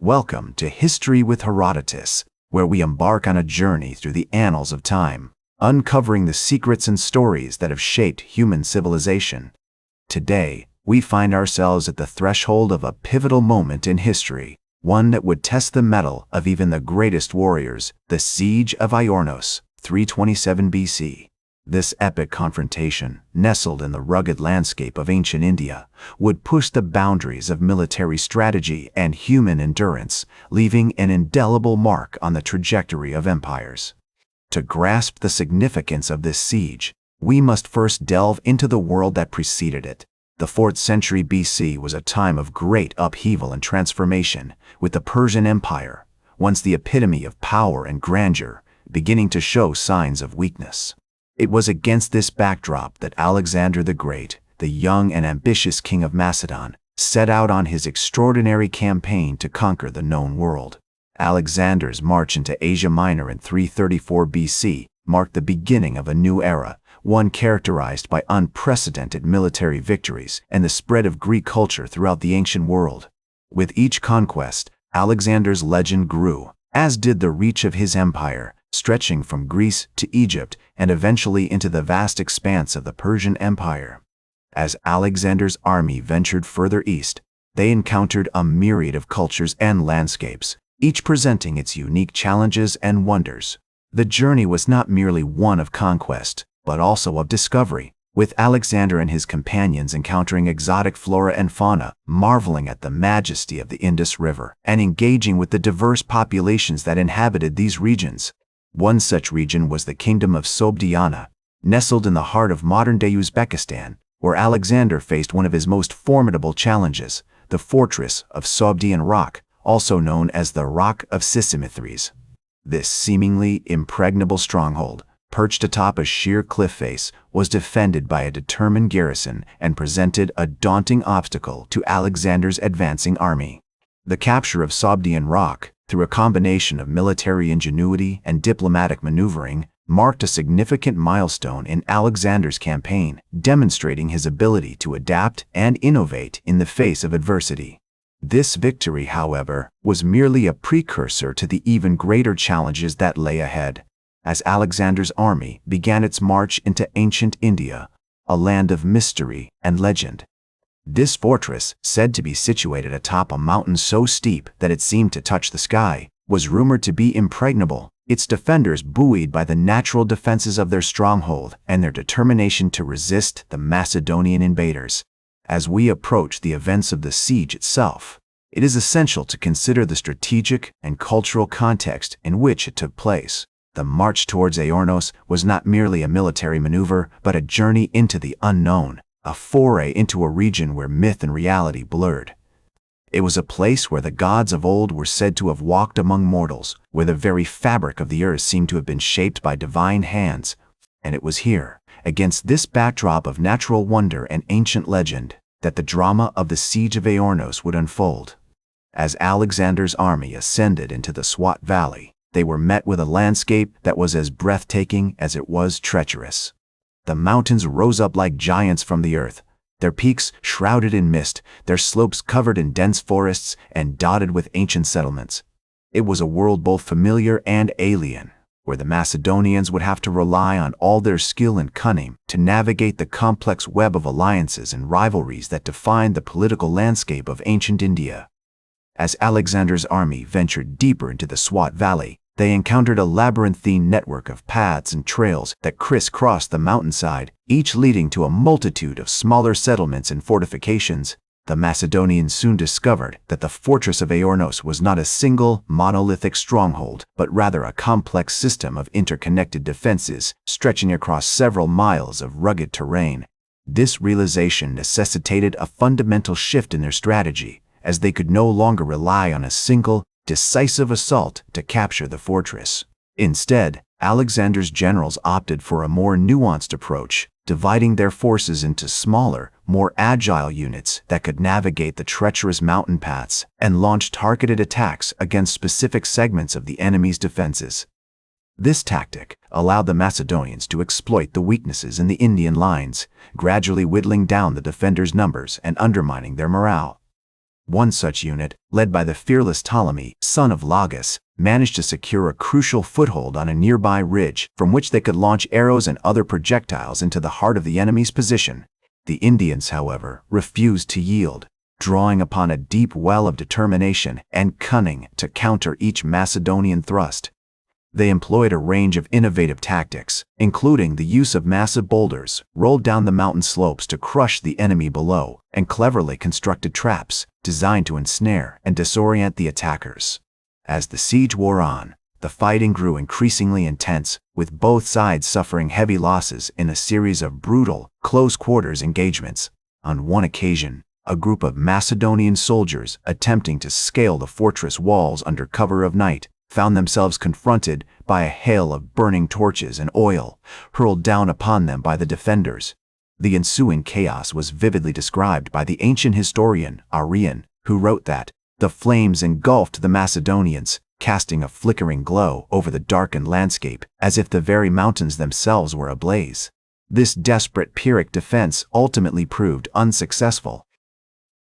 Welcome to History with Herodotus, where we embark on a journey through the annals of time, uncovering the secrets and stories that have shaped human civilization. Today, we find ourselves at the threshold of a pivotal moment in history, one that would test the mettle of even the greatest warriors, the Siege of Aornos, 327 BC. This epic confrontation, nestled in the rugged landscape of ancient India, would push the boundaries of military strategy and human endurance, leaving an indelible mark on the trajectory of empires. To grasp the significance of this siege, we must first delve into the world that preceded it. The 4th century BC was a time of great upheaval and transformation, with the Persian Empire, once the epitome of power and grandeur, beginning to show signs of weakness. It was against this backdrop that Alexander the Great, the young and ambitious king of Macedon, set out on his extraordinary campaign to conquer the known world. Alexander's march into Asia Minor in 334 BC marked the beginning of a new era, one characterized by unprecedented military victories and the spread of Greek culture throughout the ancient world. With each conquest, Alexander's legend grew, as did the reach of his empire, stretching from Greece to Egypt and eventually into the vast expanse of the Persian Empire. As Alexander's army ventured further east, they encountered a myriad of cultures and landscapes, each presenting its unique challenges and wonders. The journey was not merely one of conquest, but also of discovery, with Alexander and his companions encountering exotic flora and fauna, marveling at the majesty of the Indus River, and engaging with the diverse populations that inhabited these regions. One such region was the kingdom of Sobdiana, nestled in the heart of modern-day Uzbekistan, where Alexander faced one of his most formidable challenges, the fortress of Sobdian Rock, also known as the Rock of Sisimithres. This seemingly impregnable stronghold, perched atop a sheer cliff face, was defended by a determined garrison and presented a daunting obstacle to Alexander's advancing army. The capture of Sobdian Rock, through a combination of military ingenuity and diplomatic maneuvering, marked a significant milestone in Alexander's campaign, demonstrating his ability to adapt and innovate in the face of adversity. This victory, however, was merely a precursor to the even greater challenges that lay ahead. As Alexander's army began its march into ancient India, a land of mystery and legend. This fortress, said to be situated atop a mountain so steep that it seemed to touch the sky, was rumored to be impregnable, its defenders buoyed by the natural defenses of their stronghold and their determination to resist the Macedonian invaders. As we approach the events of the siege itself, it is essential to consider the strategic and cultural context in which it took place. The march towards Aornos was not merely a military maneuver, but a journey into the unknown, a foray into a region where myth and reality blurred. It was a place where the gods of old were said to have walked among mortals, where the very fabric of the earth seemed to have been shaped by divine hands. And it was here, against this backdrop of natural wonder and ancient legend, that the drama of the Siege of Aornos would unfold. As Alexander's army ascended into the Swat Valley, they were met with a landscape that was as breathtaking as it was treacherous. The mountains rose up like giants from the earth, their peaks shrouded in mist, their slopes covered in dense forests and dotted with ancient settlements. It was a world both familiar and alien, where the Macedonians would have to rely on all their skill and cunning to navigate the complex web of alliances and rivalries that defined the political landscape of ancient India. As Alexander's army ventured deeper into the Swat Valley, they encountered a labyrinthine network of paths and trails that crisscrossed the mountainside, each leading to a multitude of smaller settlements and fortifications. The Macedonians soon discovered that the fortress of Aornos was not a single, monolithic stronghold, but rather a complex system of interconnected defenses stretching across several miles of rugged terrain. This realization necessitated a fundamental shift in their strategy, as they could no longer rely on a single, decisive assault to capture the fortress. Instead, Alexander's generals opted for a more nuanced approach, dividing their forces into smaller, more agile units that could navigate the treacherous mountain paths and launch targeted attacks against specific segments of the enemy's defenses. This tactic allowed the Macedonians to exploit the weaknesses in the Indian lines, gradually whittling down the defenders' numbers and undermining their morale. One such unit, led by the fearless Ptolemy, son of Lagus, managed to secure a crucial foothold on a nearby ridge from which they could launch arrows and other projectiles into the heart of the enemy's position. The Indians, however, refused to yield, drawing upon a deep well of determination and cunning to counter each Macedonian thrust. They employed a range of innovative tactics, including the use of massive boulders rolled down the mountain slopes to crush the enemy below, and cleverly constructed traps designed to ensnare and disorient the attackers. As the siege wore on, the fighting grew increasingly intense, with both sides suffering heavy losses in a series of brutal, close-quarters engagements. On one occasion, a group of Macedonian soldiers attempting to scale the fortress walls under cover of night found themselves confronted by a hail of burning torches and oil hurled down upon them by the defenders. The ensuing chaos was vividly described by the ancient historian Arrian, who wrote that the flames engulfed the Macedonians, casting a flickering glow over the darkened landscape as if the very mountains themselves were ablaze. This desperate Pyrrhic defense ultimately proved unsuccessful,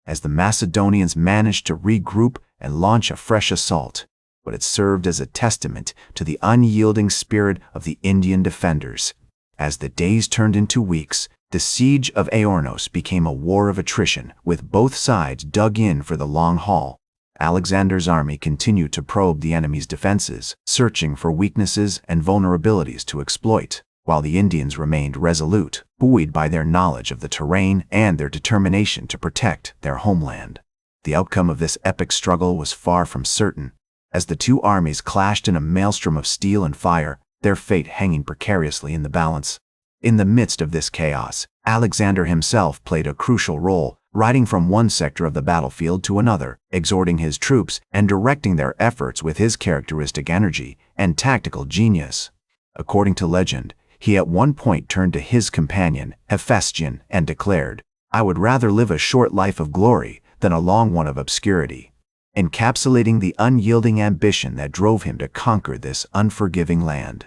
as the Macedonians managed to regroup and launch a fresh assault, but it served as a testament to the unyielding spirit of the Indian defenders. As the days turned into weeks, the Siege of Aornos became a war of attrition, with both sides dug in for the long haul. Alexander's army continued to probe the enemy's defenses, searching for weaknesses and vulnerabilities to exploit, while the Indians remained resolute, buoyed by their knowledge of the terrain and their determination to protect their homeland. The outcome of this epic struggle was far from certain. As the two armies clashed in a maelstrom of steel and fire, their fate hanging precariously in the balance. In the midst of this chaos, Alexander himself played a crucial role, riding from one sector of the battlefield to another, exhorting his troops and directing their efforts with his characteristic energy and tactical genius. According to legend, he at one point turned to his companion, Hephaestion, and declared, "I would rather live a short life of glory than a long one of obscurity," encapsulating the unyielding ambition that drove him to conquer this unforgiving land.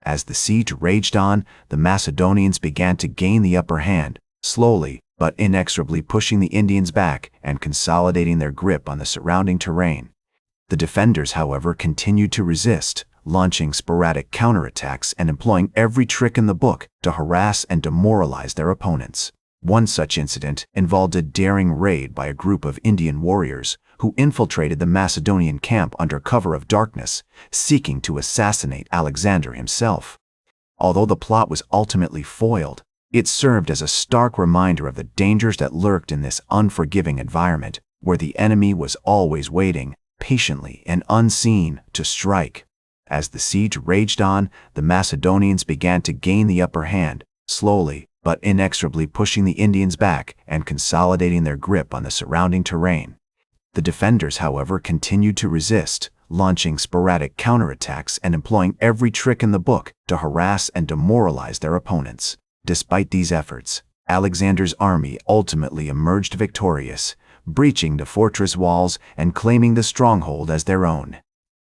As the siege raged on, the Macedonians began to gain the upper hand, slowly but inexorably pushing the Indians back and consolidating their grip on the surrounding terrain. The defenders, however, continued to resist, launching sporadic counterattacks and employing every trick in the book to harass and demoralize their opponents. One such incident involved a daring raid by a group of Indian warriors who infiltrated the Macedonian camp under cover of darkness, seeking to assassinate Alexander himself. Although the plot was ultimately foiled, it served as a stark reminder of the dangers that lurked in this unforgiving environment, where the enemy was always waiting, patiently and unseen, to strike. As the siege raged on, the Macedonians began to gain the upper hand, slowly but inexorably pushing the Indians back and consolidating their grip on the surrounding terrain. The defenders, however, continued to resist, launching sporadic counterattacks and employing every trick in the book to harass and demoralize their opponents. Despite these efforts, Alexander's army ultimately emerged victorious, breaching the fortress walls and claiming the stronghold as their own.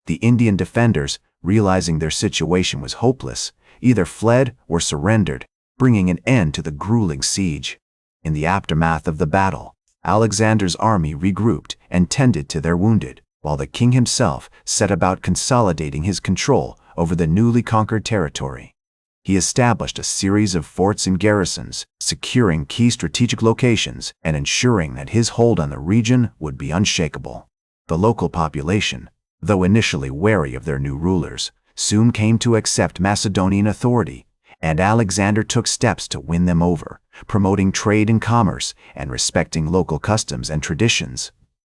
The Indian defenders, realizing their situation was hopeless, either fled or surrendered, bringing an end to the grueling siege. In the aftermath of the battle, Alexander's army regrouped and tended to their wounded, while the king himself set about consolidating his control over the newly conquered territory. He established a series of forts and garrisons, securing key strategic locations and ensuring that his hold on the region would be unshakable. The local population, though initially wary of their new rulers, soon came to accept Macedonian authority, and Alexander took steps to win them over, promoting trade and commerce and respecting local customs and traditions.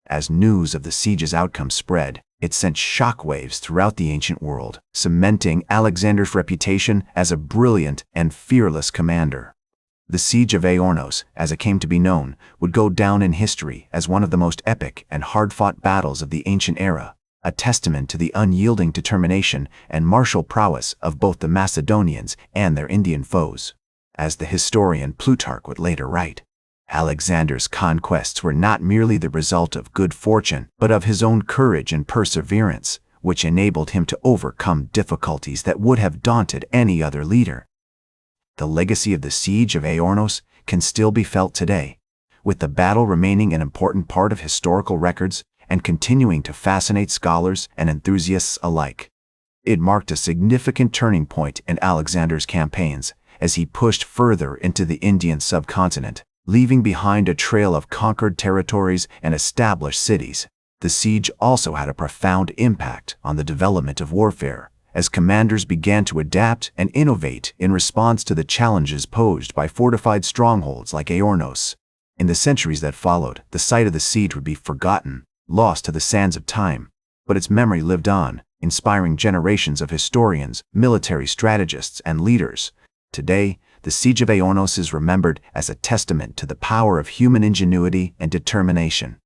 As news of the siege's outcome spread, it sent shockwaves throughout the ancient world, cementing Alexander's reputation as a brilliant and fearless commander. The Siege of Aornos, as it came to be known, would go down in history as one of the most epic and hard-fought battles of the ancient era, a testament to the unyielding determination and martial prowess of both the Macedonians and their Indian foes. As the historian Plutarch would later write, Alexander's conquests were not merely the result of good fortune, but of his own courage and perseverance, which enabled him to overcome difficulties that would have daunted any other leader. The legacy of the Siege of Aornos can still be felt today, with the battle remaining an important part of historical records and continuing to fascinate scholars and enthusiasts alike. It marked a significant turning point in Alexander's campaigns as he pushed further into the Indian subcontinent, leaving behind a trail of conquered territories and established cities. The siege also had a profound impact on the development of warfare, as commanders began to adapt and innovate in response to the challenges posed by fortified strongholds like Aornos. In the centuries that followed, the site of the siege would be forgotten, lost to the sands of time, but its memory lived on, inspiring generations of historians, military strategists, and leaders. Today, the Siege of Aornos is remembered as a testament to the power of human ingenuity and determination.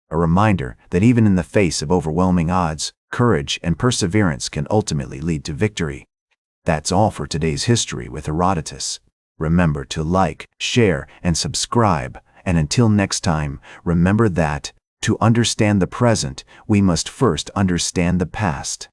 A reminder that even in the face of overwhelming odds, courage and perseverance can ultimately lead to victory. That's all for today's History with Herodotus. Remember to like, share, and subscribe. And until next time, remember that, to understand the present, we must first understand the past.